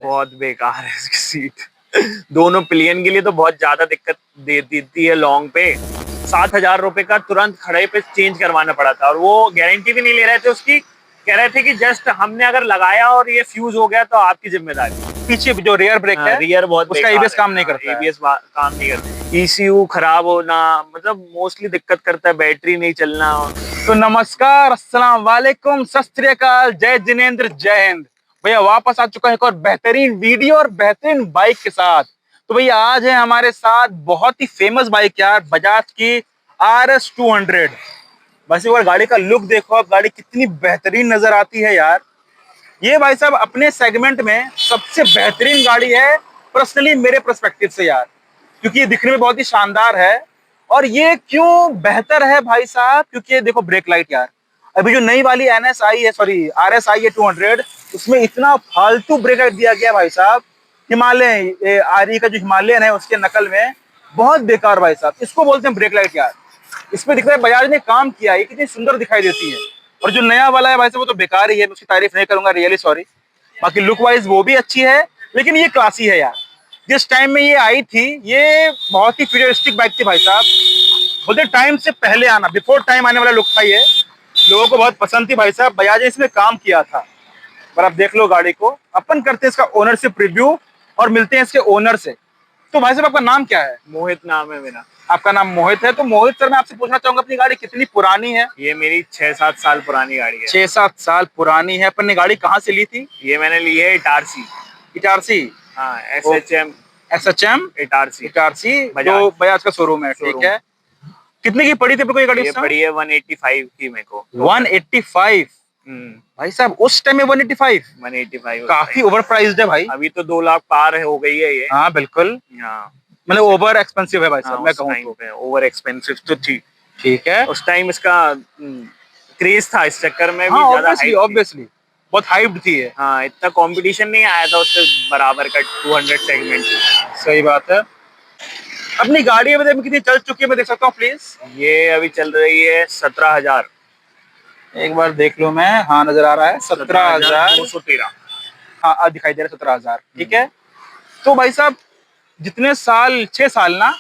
बहुत बेकार है इसकी सीट। दोनों पिलियन के लिए तो बहुत ज्यादा दिक्कत दे देती है लॉन्ग पे। 7,000 रुपए का तुरंत खड़े पे चेंज करवाना पड़ा था और वो गारंटी भी नहीं ले रहे थे उसकी। कह रहे थे कि जस्ट हमने अगर लगाया और ये फ्यूज हो गया तो आपकी जिम्मेदारी। पीछे जो रियर ब्रेक है रियर बहुत उसका बेकार एबीएस है। काम नहीं करता है। एबीएस काम नहीं करता। ईसीयू खराब होना, मतलब मोस्टली दिक्कत करता है, बैटरी नहीं चलना। तो नमस्कार, अस्सलाम वालेकुम, सत श्री अकाल, जय जिनेंद्र, जय हिंद। भैया वापस आ चुका है एक और बेहतरीन वीडियो और बेहतरीन बाइक के साथ। तो भैया आज है हमारे साथ बहुत ही फेमस बाइक यार, बजाज की RS 200। बस एक बार गाड़ी का लुक देखो, अब गाड़ी कितनी बेहतरीन नजर आती है यार। ये भाई साहब अपने सेगमेंट में सबसे बेहतरीन गाड़ी है पर्सनली मेरे पर्सपेक्टिव से यार, क्योंकि ये दिखने में बहुत ही शानदार है। और ये क्यों बेहतर है भाई साहब, क्योंकि ये देखो ब्रेक लाइट यार। अभी जो नई वाली NS आई है, सॉरी RS आई है 200, उसमें इतना फालतू ब्रेक लाइट दिया गया भाई साहब। हिमालय आरई का जो हिमालयन है उसके नकल में बहुत बेकार भाई साहब। इसको बोलते हैं ब्रेक लाइट यार। इस पे दिख रहा है बजाज ने काम किया है, कितनी सुंदर दिखाई देती है। और जो नया वाला है भाई साहब वो तो बेकार ही है, मैं उसकी तारीफ नहीं करूंगा, रियली सॉरी। बाकी लुक वाइज वो भी अच्छी है, लेकिन ये क्लासी है यार। जिस टाइम में ये आई थी ये बहुत ही फ्यूचरिस्टिक बाइक थी भाई साहब। बोलते टाइम से पहले आना, बिफोर टाइम आने वाला लुक था ये। लोगों को बहुत पसंद थी भाई साहब, बजाज ने इसमें काम किया था। पर आप देख लो गाड़ी को, अपन करते हैं इसका ओनरशिप रिव्यू और मिलते हैं इसके ओनर से। तो भाई साहब आपका नाम क्या है? मोहित नाम है मेरा। आपका नाम मोहित है। तो मोहित सर, मैं आपसे पूछना चाहूंगा अपनी गाड़ी कितनी पुरानी है? ये मेरी 6-7 साल पुरानी गाड़ी है। 6-7 साल पुरानी है। अपन ने गाड़ी कहाँ से ली थी? ये मैंने ली है इटारसी। इटारसी? हाँ, SHM इटारसी। इटारसी बजाज। जो बजाज का शोरूम है, ठीक है। कितने की पड़ी थी आपको ये गाड़ी? ये पड़ी है 185 की मेरे को। 185? भाई साहब उस टाइम में 185? 185 काफी ओवर प्राइस्ड है भाई। अभी तो 2 लाख पार हो गई है ये। हाँ बिल्कुल, हाँ, मतलब ओवर एक्सपेंसिव है भाई साहब, मैं कहूँ तो। ओवर एक्सपेंसिव तो थी। ठीक है, उस टाइम इसका क्रेज था, इस चक्कर में भी हाँ ज्यादा ऑब्वियसली बहुत हाइप्ड थी ये। हाँ, इतना कंपटीशन नहीं आया था उससे बराबर का 200 सेगमेंट। सही बात है। अपनी गाड़ी अभी कितनी चल चुकी है, मैं देख सकता हूँ प्लीज? ये अभी चल रही है 17,000। एक बार देख लो मैं, हाँ नजर आ रहा है 17,213। हाँ अब दिखाई दे रहा है 17,000, ठीक है। तो भाई साहब जितने साल, 6 साल ना,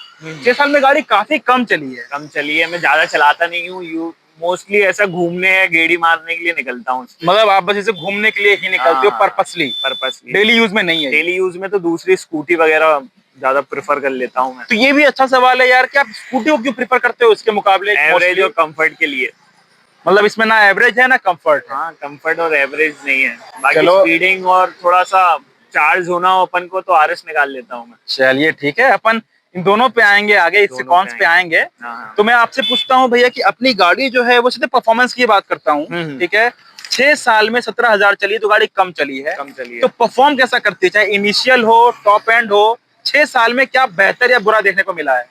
6 साल में गाड़ी काफी कम चली है। कम चली है, मैं ज्यादा चलाता नहीं हूँ। मोस्टली ऐसा घूमने या गेड़ी मारने के लिए निकलता हूँ। मतलब आप बस इसे घूमने के लिए ही निकलते हो, पर्पसली? डेली यूज में नहीं है? डेली यूज में तो दूसरी स्कूटी वगैरह ज्यादा प्रेफर कर लेता हूँ मैं। तो ये भी अच्छा सवाल है यार कि आप स्कूटी को क्यों प्रेफर करते हो इसके मुकाबले? एवरेज और कंफर्ट के लिए। मतलब इसमें ना एवरेज है ना कंफर्ट है। हाँ, कंफर्ट और एवरेज नहीं है। बाकी स्पीडिंग और थोड़ा सा चार्ज होना हो अपन को तो RS निकाल लेता हूँ मैं। चलिए ठीक है, अपन इन दोनों पे आएंगे आगे, इससे कौन पे आएंगे। तो मैं आपसे पूछता हूँ भैया कि अपनी गाड़ी जो है वो सीधे परफॉर्मेंस की बात करता हूँ, ठीक है। 6 साल में 17,000 चली तो गाड़ी कम चली है, तो परफॉर्म कैसा करती है? चाहे इनिशियल हो, टॉप एंड हो, 6 साल में क्या बेहतर या बुरा देखने को मिला है?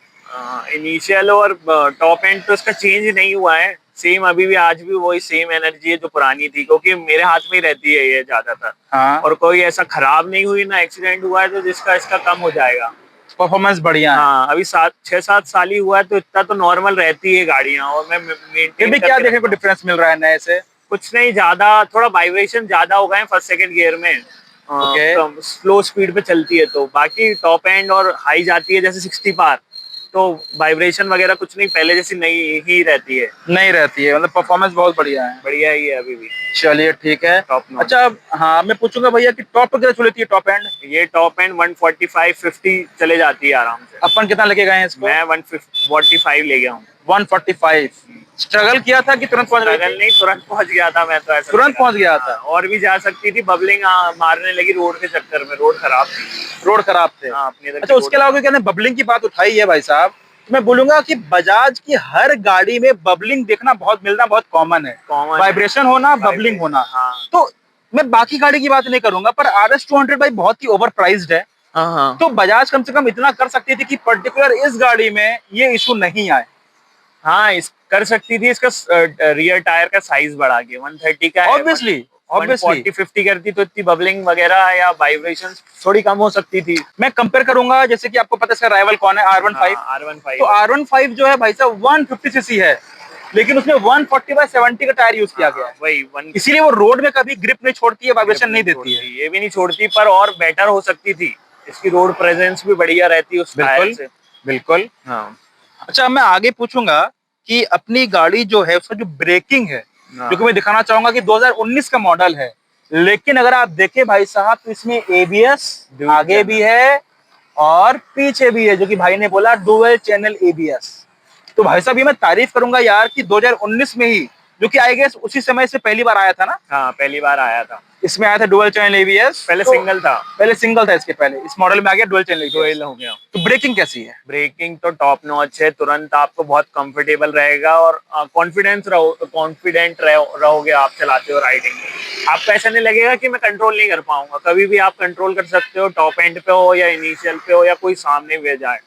इनिशियल और टॉप एंड तो इसका चेंज नहीं हुआ है। सेम अभी भी, आज भी वही सेम एनर्जी है जो पुरानी थी, क्योंकि मेरे हाथ में ही रहती है ये ज्यादातर। हाँ। और कोई ऐसा खराब नहीं हुई ना एक्सीडेंट हुआ है तो जिसका इसका कम हो जाएगा। परफॉर्मेंस बढ़िया है। हाँ, अभी 6-7 साल ही हुआ है तो इतना तो नॉर्मल रहती है गाड़ियाँ। और मैं फिर भी क्या देखने को डिफरेंस मिल रहा है नए से? कुछ नहीं, ज्यादा थोड़ा वाइब्रेशन ज्यादा हो गए फर्स्ट सेकंड गियर में। स्लो स्पीड पे चलती है तो। बाकी टॉप एंड और हाई जाती है जैसे 60 पार, तो वाइब्रेशन वगैरह कुछ नहीं, पहले जैसी नहीं ही रहती है। नहीं रहती है, मतलब परफॉर्मेंस बहुत बढ़िया है। बढ़िया ही है अभी भी। चलिए ठीक है। अच्छा, हाँ मैं पूछूंगा भैया कि टॉप पर कितना चलती है टॉप एंड? ये टॉप एंड 145-50 चले जाती है आराम से। अपन कितना लेके गए हैं इसको? मैं 145 ले गया हूँ। 145? स्ट्रगल किया था कि तुरंत पहुंच गया? नहीं, तुरंत पहुंच गया था मैं तो। ऐसा तुरंत पहुंच गया था? और भी जा सकती थी, बबलिंग मारने लगी रोड के चक्कर में। रोड खराब थी। रोड खराब थे? अच्छा, उसके अलावा क्या बबलिंग की बात उठाई है भाई साहब, तो मैं बोलूंगा कि बजाज की हर गाड़ी में बबलिंग देखना, मिलना बहुत कॉमन है। वाइब्रेशन होना, बबलिंग होना। तो मैं बाकी गाड़ी की बात नहीं करूंगा, पर RS 200 भाई बहुत ही ओवर प्राइस्ड है। तो बजाज कम से कम इतना कर सकती थी कि पर्टिकुलर इस गाड़ी में ये इशू नहीं आए। हाँ, कर सकती थी। इसका रियर टायर का साइज बढ़ा के 130 का है। ऑब्वियसली 40-50 करती तो इतनी बबलिंग वगैरह या वाइब्रेशन थोड़ी कम हो सकती थी। मैं कंपेयर करूंगा, जैसे कि आपको पता है इसका राइवल कौन है? R15। R15। तो R15 जो है भाई साहब 150 सीसी है, लेकिन उसमें 140/70 का टायर यूज किया गया है, वही वन इसीलिए वो रोड में कभी ग्रिप नहीं छोड़ती है, वाइब्रेशन नहीं देती है। ये भी नहीं छोड़ती, पर और बेटर हो सकती थी। इसकी रोड प्रेजेंस भी बढ़िया रहती उस टायर बिल्कुल से। बिल्कुल। हाँ अच्छा, अब मैं आगे पूछूंगा कि अपनी गाड़ी जो है उसका जो ब्रेकिंग है, हाँ। जो कि मैं दिखाना चाहूंगा कि 2019 का मॉडल है, लेकिन अगर आप देखें भाई साहब तो इसमें एबीएस Dual आगे भी है और पीछे भी है, जो कि भाई ने बोला डुअल चैनल एबीएस। तो भाई साहब ये मैं तारीफ करूंगा यार कि 2019 में ही, जो कि आई गेस उसी समय से पहली बार आया था ना, हाँ पहली बार आया था। इसमें आया था डुअल चैनल एबीएस। पहले तो सिंगल था। पहले सिंगल था, इसके पहले इस मॉडल में आ गया डुअल चैनल एबीएस। डुअल हो गया। तो ब्रेकिंग कैसी है? ब्रेकिंग तो टॉप नॉच है, तुरंत आपको बहुत कंफर्टेबल रहेगा और कॉन्फिडेंट रहोगे आप चलाते हो राइडिंग में। आपको ऐसा नहीं लगेगा कि मैं कंट्रोल नहीं कर पाऊंगा, कभी भी आप कंट्रोल कर सकते हो, टॉप एंड पे हो या इनिशियल पे हो या कोई सामने भी जाए,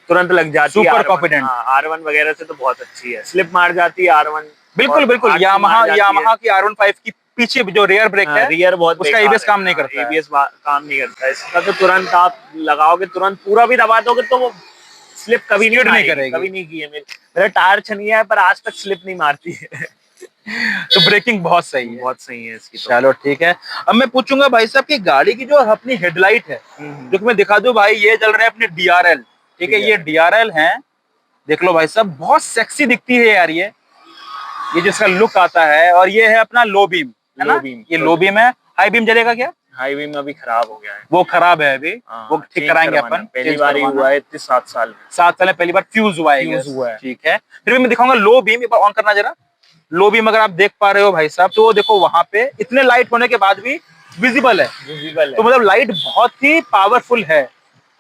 तुरंत लग जाती है। Super R1, confident. हाँ R1 वगैरह से तो बहुत अच्छी है, स्लिप मार जाती है R1। बिल्कुल बिल्कुल, यामाहा की R15 की पीछे जो रेयर ब्रेक है, रियर बहुत उसका एबीएस काम नहीं करता है। एबीएस काम नहीं करता है इसका। तो तुरंत आप लगाओगे, तुरंत पूरा भी दबा दोगे तो वो स्लिप कभी नहीं Skid नहीं मारेगी, करेगी। कभी नहीं की है। मेरा टायर छनिया है पर आज तक स्लिप नहीं मारती है। तो ब्रेकिंग बहुत सही है। बहुत सही है इसकी तो। चलो ठीक है, अब मैं पूछूंगा भाई साहब की गाड़ी की जो अपनी हेडलाइट है, जो कि मैं दिखा दूं भाई, ये चल रहे हैं अपने डीआरएल। ठीक है, ये डीआरएल है, देख लो भाई साहब, बहुत सेक्सी दिखती है यार ये जो इसका लुक आता है। और ये है अपना लो बीम, है ना? लो बीम, ये लो बीम है। हाई बीम जलेगा क्या? हाईवे में अभी खराब हो गया है, वो खराब है अभी, वो ठीक चेंज कराएंगे करवाना। अपन। पहली चेंज बार ही करवाना। हुआ है इतने 7 साल में। 7 साल में पहली बार फ्यूज हुआ है, फ्यूज guys। हुआ है। ठीक है, फिर भी मैं दिखाऊंगा लो बीम, एक बार ऑन करना जरा। लो बीम अगर आप देख पा रहे हो भाई साहब, तो वो देखो वहां पे इतने लाइट होने के बाद भी विजिबल है। विजिबल तो है। मतलब लाइट बहुत ही पावरफुल है।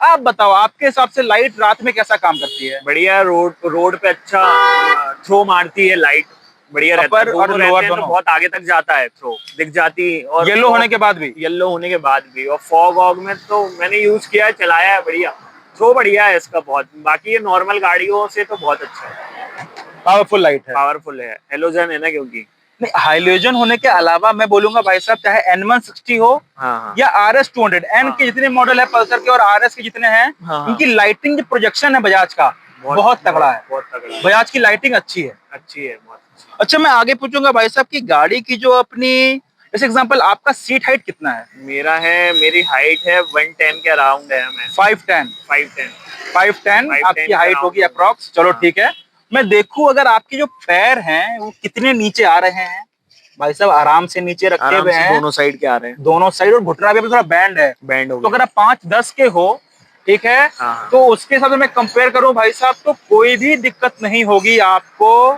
आप बताओ आपके हिसाब से लाइट रात में कैसा काम करती है? बढ़िया, रोड पे अच्छा थ्रो मारती है लाइट, बढ़िया रहता है। अपर और दोनों लोअर रहते हैं तो दोनों? बहुत आगे तक जाता है, थ्रो दिख जाती है। और येलो होने के बाद भी? येलो होने के बाद भी। और फॉग वॉग में तो मैंने यूज किया है, चलाया है, बढ़िया थ्रो बढ़िया है इसका बहुत। बाकी ये नॉर्मल गाड़ियों से तो बहुत अच्छा है, पावरफुल लाइट है। पावरफुल है, हेलोजन है ना क्योंकि। नहीं, हाइलोजन होने के अलावा मैं बोलूंगा भाई साहब, चाहे N160 हो हाँ हाँ या RS 200, एन के जितने मॉडल है पल्सर के और RS के जितने हैं, हाँ, हाँ। इनकी लाइटिंग जो प्रोजेक्शन है बजाज का, बहुत तगड़ा है। बहुत तगड़ा है। बजाज की लाइटिंग अच्छी है। अच्छी है, बहुत अच्छी। अच्छा, मैं आगे पूछूंगा भाई साहब की गाड़ी की जो अपनी, जैसे एग्जांपल, आपका सीट हाइट कितना है? मेरी हाइट है 110 के अराउंड है। मैं 5'10"। 5'10". 5'10" आपकी हाइट होगी अप्रोक्स। चलो ठीक है, मैं देखूं अगर आपके जो पैर हैं वो कितने नीचे आ रहे हैं। भाई साहब आराम से नीचे रखे आराम हुए से हैं, दोनों साइड के आ रहे हैं, दोनों साइड, और घुटना भी थोड़ा बैंड है। बैंड हो तो गया। अगर आप 5'10" के हो, ठीक है, हाँ। तो उसके साथ मैं कंपेयर करूं भाई साहब, तो कोई भी दिक्कत नहीं होगी आपको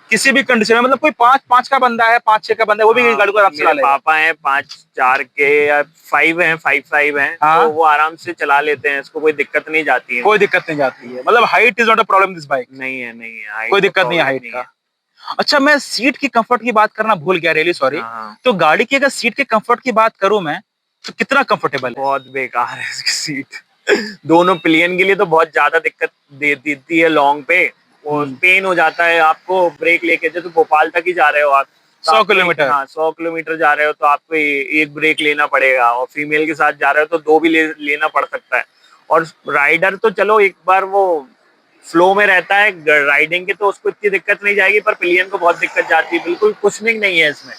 किसी भी कंडीशन में। मतलब कोई 5'5" का बंदा है, 5'6" का बंदा है, वो भी गाड़ी को आराम से चला मेरे लेगा। पापा हैं 5'4" के या 5 हैं, 5'5" हैं, हाँ। तो वो आराम से चला लेते हैं, इसको कोई दिक्कत नहीं जाती है। कोई दिक्कत नहीं जाती है, मतलब height is not a problem this bike. नहीं है, नहीं है, height कोई का दिक्कत नहीं है problem हाइट का। अच्छा, मैं सीट की कंफर्ट की बात करना भूल गया, रियली सॉरी। हाँ। तो गाड़ी की अगर सीट के कंफर्ट की बात करूं मैं, तो कितना कंफर्टेबल है? बहुत बेकार है इसकी सीट। दोनों पिलियन के लिए तो बहुत ज्यादा दिक्कत दे देती है लॉन्ग पे। वो पेन हो जाता है आपको ब्रेक लेके, जैसे भोपाल तक ही जा रहे हो आप, 100 किलोमीटर। हाँ 100 किलोमीटर जा रहे हो तो आपको एक ब्रेक लेना पड़ेगा, और फीमेल के साथ जा रहे हो तो 2 भी लेना पड़ सकता है। और राइडर तो चलो एक बार वो फ्लो में रहता है राइडिंग के, तो उसको इतनी दिक्कत नहीं जाएगी, पर पिलियन को बहुत दिक्कत जाती है। बिल्कुल कुशनिंग नहीं है इसमें।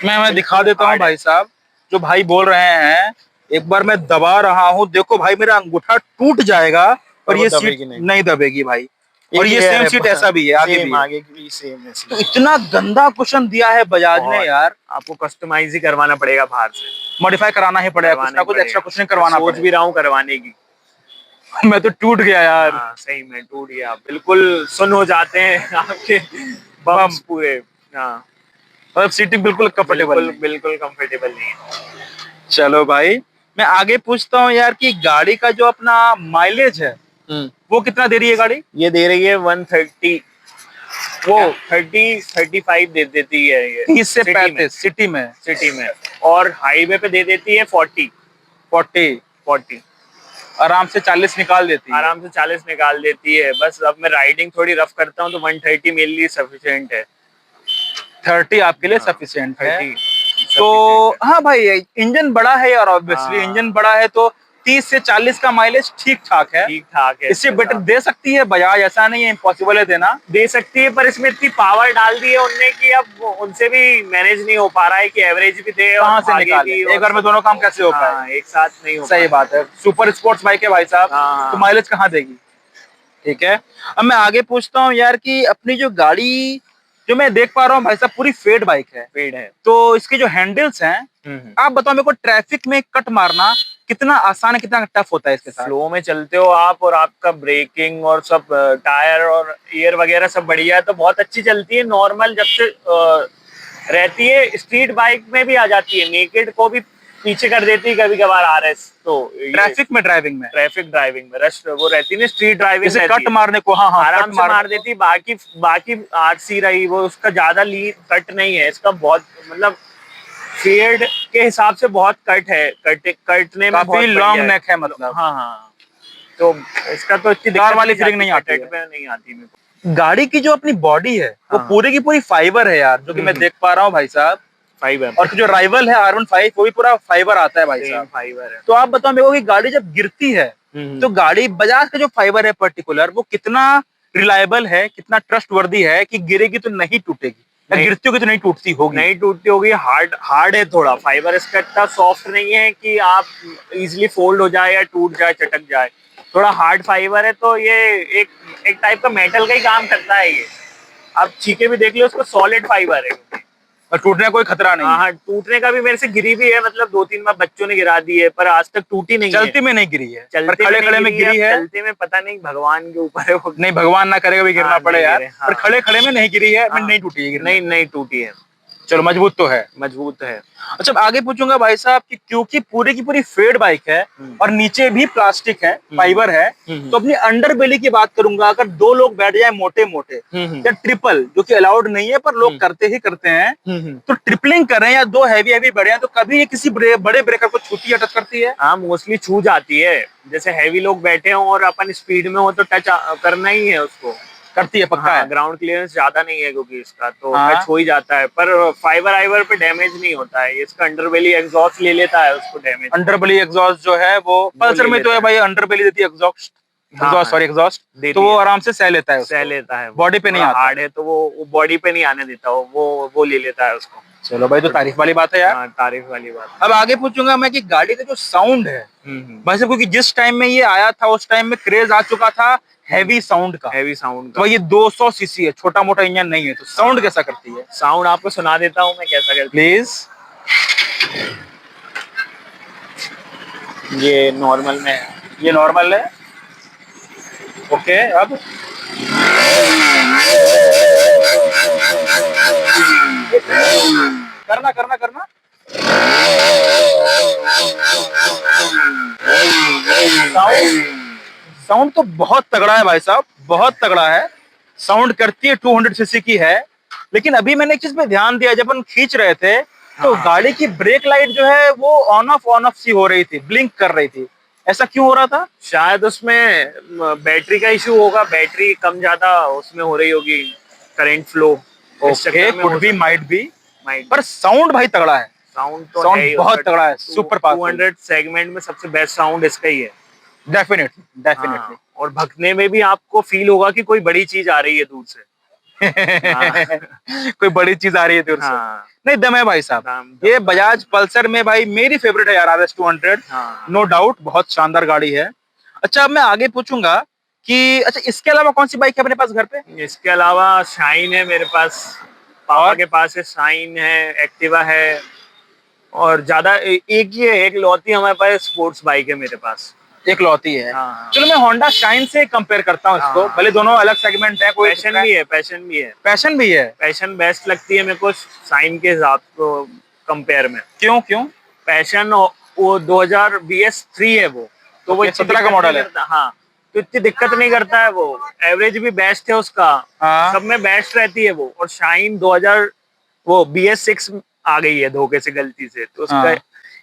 मैं दिखा देता हूँ भाई साहब, जो भाई बोल रहे हैं, एक बार मैं दबा रहा हूँ, देखो भाई मेरा अंगूठा टूट जाएगा और ये सीट नहीं दबेगी भाई। और ये सेम सीट ऐसा भी है, आगे भी है। आगे की सेम है। तो इतना गंदा कुशन दिया है बजाज ने यार, आपको कस्टमाइज ही करवाना पड़ेगा बाहर से, मॉडिफाई कराना ही पड़ेगा, कुछ ना कुछ एक्स्ट्रा कुशनिंग करवाना सोच भी रहा हूँ करवाने की। मैं तो टूट गया यार। हाँ, सही में टूट गया, बिल्कुल सुन हो जाते हैं आपके बम्स पूरे। हाँ, मतलब सीटिंग बिल्कुल कंफर्टेबल, बिल्कुल कंफर्टेबल नहीं है। चलो भाई, मैं आगे पूछता हूँ यार कि गाड़ी का जो अपना माइलेज है वो कितना दे रही है गाड़ी? ये दे रही है 130, वो 30-35 दे देती है ये 30 से 35 सिटी में, और हाईवे पे दे देती है 40 आराम से 40 निकाल देती है। आराम से 40 निकाल देती है। बस अब मैं राइडिंग थोड़ी रफ करता हूँ तो 130 मेरे लिए सफिशिएंट है। 30 आपके लिए सफिशिएंट है। 30 तो हाँ भाई, इंजन बड़ा है और ऑब्वियसली इंजन बड़ा है तो 30 से 40 का माइलेज ठीक ठाक है। ठीक ठाक है। इससे बेटर दे सकती है बजाज, ऐसा नहीं है इम्पॉसिबल है देना। दे सकती है, पर इसमें इतनी पावर डाल दी है उनने कि अब उनसे भी मैनेज नहीं हो पा रहा है कि एवरेज भी दे कहाँ और से भागे निकाले, भी, एक बार में दोनों काम कैसे हो पाए? हाँ, एक साथ नहीं हो सही पा बात है, सुपर स्पोर्ट्स बाइक है भाई साहब, हाँ। तो माइलेज कहाँ देगी? ठीक है, अब मैं आगे पूछता हूँ यार कि अपनी जो गाड़ी, जो मैं देख पा रहा हूँ भाई साहब, पूरी फेड बाइक है। पेड़ है। तो इसके जो हैंडल्स हैं, हम्म। आप बताओ मेरे को, ट्रैफिक में कट मारना कितना आसान है, कितना टफ होता है इसके साथ? फ्लो में चलते हो आप और आपका ब्रेकिंग और सब टायर और एयर वगैरह सब बढ़िया है तो बहुत अच्छी चलती है। नॉर्मल जब से रहती है, स्ट्रीट बाइक में भी आ जाती है, नेकेड को भी पीछे कर देती है कभी कभार आरएस। तो ट्रैफिक में ड्राइविंग में, ट्रैफिक ड्राइविंग में रश वो रहती है ना, स्ट्रीट ड्राइविंग जैसे रहती कट है, मारने को, हाँ हाँ, आराम कट से मार को। देती। बाकी बाकी आरसी रही वो, उसका ज्यादा लीड कट नहीं है, इसका बहुत मतलब फेड के हिसाब से बहुत कट है, कटने में काफी बहुत बढ़िया लॉन्ग है। नेक है मतलब। हाँ हाँ, तो इसका तो इतनी कार दिक्कत वाली नहीं फीलिंग जाती, नहीं आती है। कट में नहीं आती मेरे को। गाड़ी की जो अपनी बॉडी है वो हाँ। पूरी की पूरी फाइबर है यार, जो कि मैं देख पा रहा हूँ भाई साहब। फाइबर, और जो राइवल है R15 वो भी पूरा फाइबर आता है भाई सेम साहब। फाइबर है। तो आप बताओ मेरे को कि गाड़ी जब गिरती है तो गाड़ी, बजाज का जो फाइबर है पर्टिकुलर, वो कितना रिलायबल है, कितना ट्रस्टवर्दी है कि गिरेगी तो नहीं टूटेगी, या नहीं, गिरती होगी तो नहीं टूटती होगी? नहीं टूटती होगी। हार्ड हार्ड है थोड़ा, फाइबर इसका इतना सॉफ्ट नहीं है कि आप इजीली फोल्ड हो जाए या टूट जाए, चटक जाए। थोड़ा हार्ड फाइबर है, तो ये एक एक टाइप का मेटल का ही काम करता है ये। आप छीके भी देख लो, उसको सॉलिड फाइबर है। और टूटने का कोई खतरा नहीं हाँ है? हाँ, टूटने का भी मेरे से गिरी भी है, मतलब 2-3 बार बच्चों ने गिरा दी है, पर आज तक टूटी नहीं है। चलती में नहीं गिरी है, पर चलते खड़े में खड़े नहीं में गिरी अब है। चलते में पता नहीं, भगवान के ऊपर है वो। नहीं, भगवान ना करे कभी गिरना हाँ, पड़े नहीं यार, गिरे, पर हाँ। खड़े खड़े में नहीं गिरी है, मैं हाँ, नहीं टूटी है, गिरने नहीं में। नहीं टूटी है, चलो, मजबूत तो है। मजबूत है। अच्छा, अब आगे पूछूंगा भाई साहब कि क्योंकि पूरी की पूरी फेड बाइक है और नीचे भी प्लास्टिक है, फाइबर है, तो अपनी अंडर बेली की बात करूंगा। अगर दो लोग बैठ जाए मोटे मोटे, या ट्रिपल, जो कि अलाउड नहीं है पर लोग करते ही करते हैं, तो ट्रिपलिंग करें या दो हैवी हैवी बढ़े हैं, तो कभी ये किसी बड़े ब्रेकर को छूती या टच करती है? हाँ, मोस्टली छू जाती है। जैसे हैवी लोग बैठे हों और अपन स्पीड में हो तो टच करना ही है उसको। करती है, पक्का हाँ, है। ग्राउंड क्लियरेंस ज्यादा नहीं है क्योंकि इसका, तो हाँ। टच हो ही जाता है, पर फाइबर आइबर पे डैमेज नहीं होता है। इसका अंडरबेली एग्जॉस्ट ले लेता है उसको डैमेज। अंडरबेली एग्जॉस्ट जो है वो पल्सर ले में तो है लेता भाई, अंडरबेली देती है एग्जॉस्ट, हाँ, एग्जॉस्ट सॉरी एग्जॉस्ट, देती तो वो है। आराम से सह लेता है सह उसको, लेता है, बॉडी पे नहीं आता। हार्ड है तो वो बॉडी पे नहीं आने देता, वो ले लेता है उसको। चलो भाई, तो तारीफ वाली बात है यार। हाँ, तारीफ वाली बात। अब आगे पूछूंगा मैं कि गाड़ी का जो साउंड है भाई साहब, क्योंकि जिस टाइम में ये आया था उस टाइम में क्रेज आ चुका था हैवी साउंड का। हैवी साउंड तो का। भाई ये 200 सीसी है, छोटा मोटा इंजन नहीं है, तो साउंड कैसा करती है? साउंड आपको सुना देता हूँ मैं कैसा करती प्लीज। है। ये नॉर्मल में है। ये नॉर्मल है, ओके। अब करना करना करना। साउंड तो बहुत तगड़ा है भाई साहब, बहुत तगड़ा है। साउंड करती है, 200 सीसी की है। लेकिन अभी मैंने एक चीज पे ध्यान दिया, जब हम खींच रहे थे तो गाड़ी की ब्रेक लाइट जो है वो ऑन ऑफ सी हो रही थी, ब्लिंक कर रही थी। ऐसा क्यों हो रहा था? शायद उसमें बैटरी का इशू होगा, बैटरी कम ज्यादा उसमें हो रही होगी, current flow. Okay, could be, might be. Might, पर साउंड भाई तगड़ा है, साउंड तो साउंड है ही बहुत उसका। तगड़ा है, सुपर पावरफुल। 200 सेगमेंट में सबसे बेस्ट साउंड इसका ही है। Definitely definitely. हाँ, और भगने में भी आपको फील होगा कि कोई बड़ी चीज आ रही है दूर से। कोई बड़ी चीज आ रही है दूर से। हाँ, नहीं, दम है भाई साहब। दम ये बजाज पल्सर में भाई मेरी फेवरेट है यार, RS 200, हाँ। नो डाउट, बहुत शानदार गाड़ी है। अच्छा, अब मैं आगे पूछूंगा कि अच्छा, इसके अलावा कौन सी बाइक है अपने पास घर पे? इसके अलावा शाइन है मेरे पास, पापा और के पास है, शाइन है, एक्टिवा है, और ज्यादा एक ही है, एक लौती हमारे पास स्पोर्ट्स बाइक है मेरे पास। एक लौती है। हाँ। चलो, मैं होंडा शाइन से कंपेयर करता हूँ इसको, हाँ। भले दोनों अलग सेगमेंट है। कोई पैशन भी है, पैशन भी है। पैशन भी है। पैशन बेस्ट लगती है मेरे को शाइन के हिसाब को कंपेयर में। क्यों क्यों? पैशन वो 2000 BS3 है वो, तो वो 17 का मॉडल है। हाँ, तो इतनी दिक्कत नहीं करता है वो, एवरेज भी बेस्ट है उसका। हाँ। सब में बेस्ट रहती है वो। और शाइन 2000 वो BS6 आ गई है धोखे से, गलती से, तो उसका हाँ।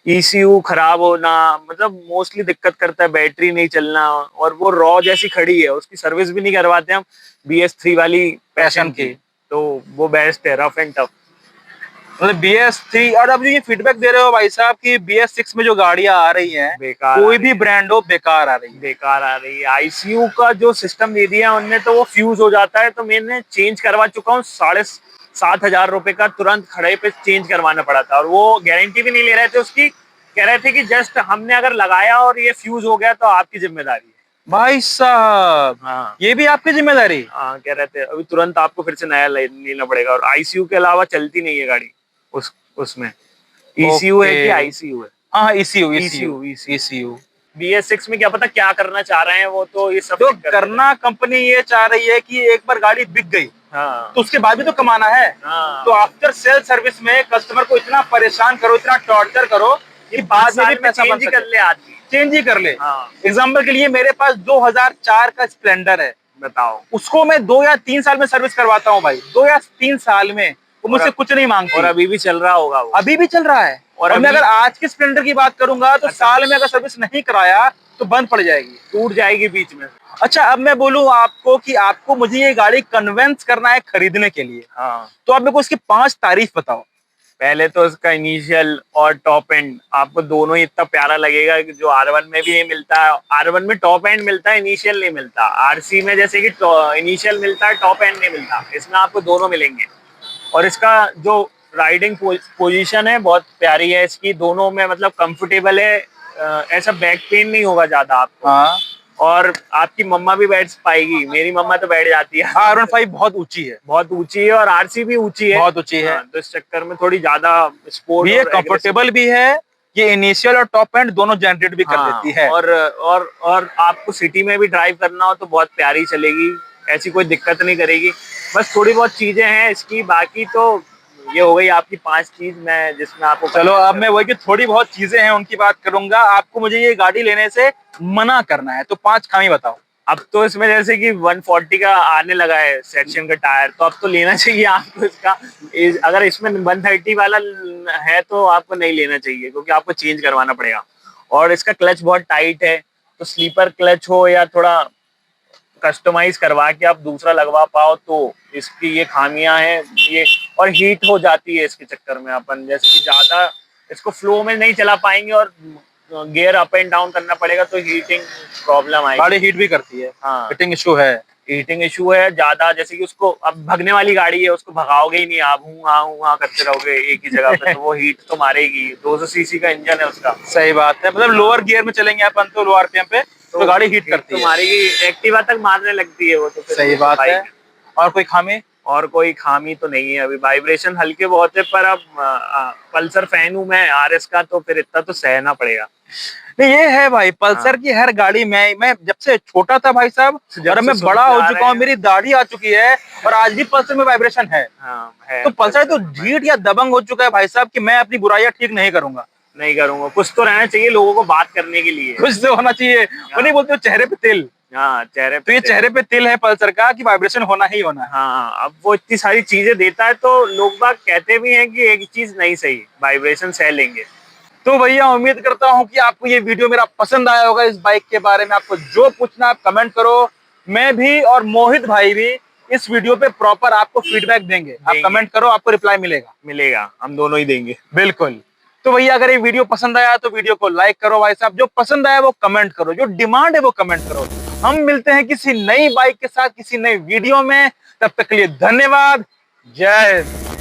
ECU खराब होना, मतलब मोस्टली दिक्कत करता है, बैटरी नहीं चलना, और वो रॉ जैसी खड़ी है, उसकी सर्विस भी नहीं करवाते हम BS3 वाली पैशन की। तो वो बेस्ट है, रफ एंड टफ। मतलब BS3। और अब जो ये फीडबैक दे रहे हो भाई साहब कि BS6 में जो गाड़ियां आ रही हैं बेकार कोई भी ब्रांड हो बेकार आ रही है। बेकार आ रही है। आईसीयू का जो सिस्टम दे दिया उनने, तो वो फ्यूज हो जाता है, तो मैंने चेंज करवा चुका हूँ। 7,500 का तुरंत खड़े पे चेंज करवाना पड़ा था, और वो गारंटी भी नहीं ले रहे थे उसकी। कह रहे थे कि जस्ट हमने अगर लगाया और ये फ्यूज हो गया तो आपकी जिम्मेदारी है। भाई साहब हाँ ये भी आपकी जिम्मेदारी? हाँ, कह रहे थे अभी तुरंत आपको फिर से नया लेना पड़ेगा, और आईसीयू के अलावा चलती नहीं है गाड़ी उसमें। ईसीयू है कि ओके। आईसीयू है? हाँ ECU ECU ECU। BS6 में क्या पता क्या करना चाह रहे हैं वो, तो ये सब तो चेक कर रहे थे। करना कंपनी ये चाह रही है कि एक बार गाड़ी बिक गई हाँ तो उसके बाद भी तो कमाना है। हाँ, तो आफ्टर सेल सर्विस में कस्टमर को इतना परेशान करो, इतना टॉर्चर करो कि बाद में भी पैसा बन चेंज ही कर सके। ले आदमी। चेंज ही कर ले। हाँ एग्जाम्पल के लिए मेरे पास 2004 का स्प्लेंडर है, बताओ। उसको मैं 2 या 3 साल में सर्विस करवाता हूँ भाई, 2 या 3 साल में। वो मुझसे कुछ नहीं मांगती। और अभी भी चल रहा होगा वो? अभी भी चल रहा है। और और मैं अभी अगर आज के स्प्लेंडर की बात करूंगा तो अच्छा, साल में अगर सर्विस नहीं कराया तो बंद पड़ जाएगी, टूट जाएगी बीच में। अच्छा अब मैं बोलूं आपको कि आपको मुझे ये गाड़ी कन्वेंस करना है खरीदने के लिए, हाँ, तो आप मेरे को इसकी 5 तारीफ बताओ। पहले तो इसका इनिशियल और टॉप एंड आपको दोनों ही इतना प्यारा लगेगा कि जो R1 में भी ये मिलता है। R1 में टॉप एंड मिलता है, इनिशियल नहीं मिलता। RC में जैसे कि इनिशियल मिलता है, टॉप एंड नहीं मिलता, इसमें आपको दोनों मिलेंगे। और इसका जो राइडिंग पोजीशन है बहुत प्यारी है इसकी, दोनों में मतलब कंफर्टेबल है। ऐसा बैक पेन नहीं होगा ज्यादा आपको। हाँ और आपकी मम्मा भी बैठ पाएगी, मेरी मम्मा तो बैठ जाती है। R15 बहुत ऊंची है, बहुत ऊंची है, और RC भी ऊंची है, बहुत ऊंची है। हाँ, तो इस चक्कर में थोड़ी ज्यादा स्पोर्ट ये कंफर्टेबल भी है, ये इनिशियल और टॉप एंड दोनों जनरेट भी कर लेती है। और आपको सिटी में भी ड्राइव करना हो तो बहुत प्यारी चलेगी, ऐसी कोई दिक्कत नहीं करेगी। बस थोड़ी बहुत चीजें हैं इसकी, बाकी तो ये हो गई आपकी 5 चीज मैं जिसमें आपको। चलो अब मैं वही कि थोड़ी बहुत चीजें हैं उनकी बात करूंगा। आपको मुझे ये गाड़ी लेने से मना करना है तो 5 खामी बताओ। अब तो इसमें जैसे कि 140 का आने लगा है सेक्शन का टायर, तो अब तो लेना चाहिए आपको इसका। अगर इसमें 130 वाला है तो आपको नहीं लेना चाहिए, क्योंकि आपको चेंज करवाना पड़ेगा। और इसका क्लच बहुत टाइट है, तो स्लीपर क्लच हो या थोड़ा कस्टमाइज करवा के आप दूसरा लगवा पाओ, तो इसकी ये खामियां हैं ये। और हीट हो जाती है इसके चक्कर में, अपन जैसे कि ज्यादा इसको फ्लो में नहीं चला पाएंगे और गियर अप एंड डाउन करना पड़ेगा, तो हीटिंग प्रॉब्लम आएगी। गाड़ी हीट भी करती है, हाँ, हीटिंग इशू है। हीटिंग इशू है ज्यादा, जैसे कि उसको अब भगने वाली गाड़ी है, उसको भगाओगे ही नहीं आप, हूँ हाँ करते रहोगे एक ही जगह पे, तो वो हीट तो मारेगी। 200 सीसी का इंजन है उसका। सही बात है, मतलब लोअर गियर में चलेंगे अपन तो लो RPM पे तो गाड़ी हीट करती तो है। मारेगी, एक्टिवा तक मारने लगती है वो तो। फिर सही बात है। और कोई खामी? और कोई खामी तो नहीं है अभी। वाइब्रेशन हल्के बहुत है, पर अब पल्सर फैन हूं मैं RS का, तो फिर इतना तो सहना पड़ेगा। नहीं ये है भाई, पल्सर की हर गाड़ी में मैं जब से छोटा था भाई साहब, और मैं बड़ा हो चुका हूँ, मेरी दाढ़ी आ चुकी है, और आज भी पल्सर में वाइब्रेशन है। हाँ, है। तो पल्सर तो ढीठ या दबंग हो चुका है भाई साहब कि मैं अपनी बुराइयां ठीक नहीं करूंगा। नहीं करूंगा, कुछ तो रहना चाहिए लोगों को बात करने के लिए। कुछ तो होना चाहिए, वो नहीं बोलते चेहरे पे तिल। हाँ, चेहरे तो ये चेहरे पे तिल है पल्सर का कि वाइब्रेशन होना ही होना है। हाँ, अब वो इतनी सारी चीजें देता है, तो लोग बाग कहते भी हैं कि एक चीज नहीं सही, वाइब्रेशन सह लेंगे। तो भैया उम्मीद करता हूँ कि आपको ये वीडियो मेरा पसंद आया होगा। इस बाइक के बारे में आपको जो पूछना आप कमेंट करो, मैं भी और मोहित भाई भी इस वीडियो पे प्रॉपर आपको फीडबैक देंगे। आप कमेंट करो, आपको रिप्लाई मिलेगा। हम दोनों ही देंगे। बिल्कुल। तो भैया अगर ये वीडियो पसंद आया तो वीडियो को लाइक करो भाई साहब, जो पसंद आया वो कमेंट करो, जो डिमांड है वो कमेंट करो। हम मिलते हैं किसी नई बाइक के साथ किसी नई वीडियो में, तब तक के लिए धन्यवाद। जय हिंद।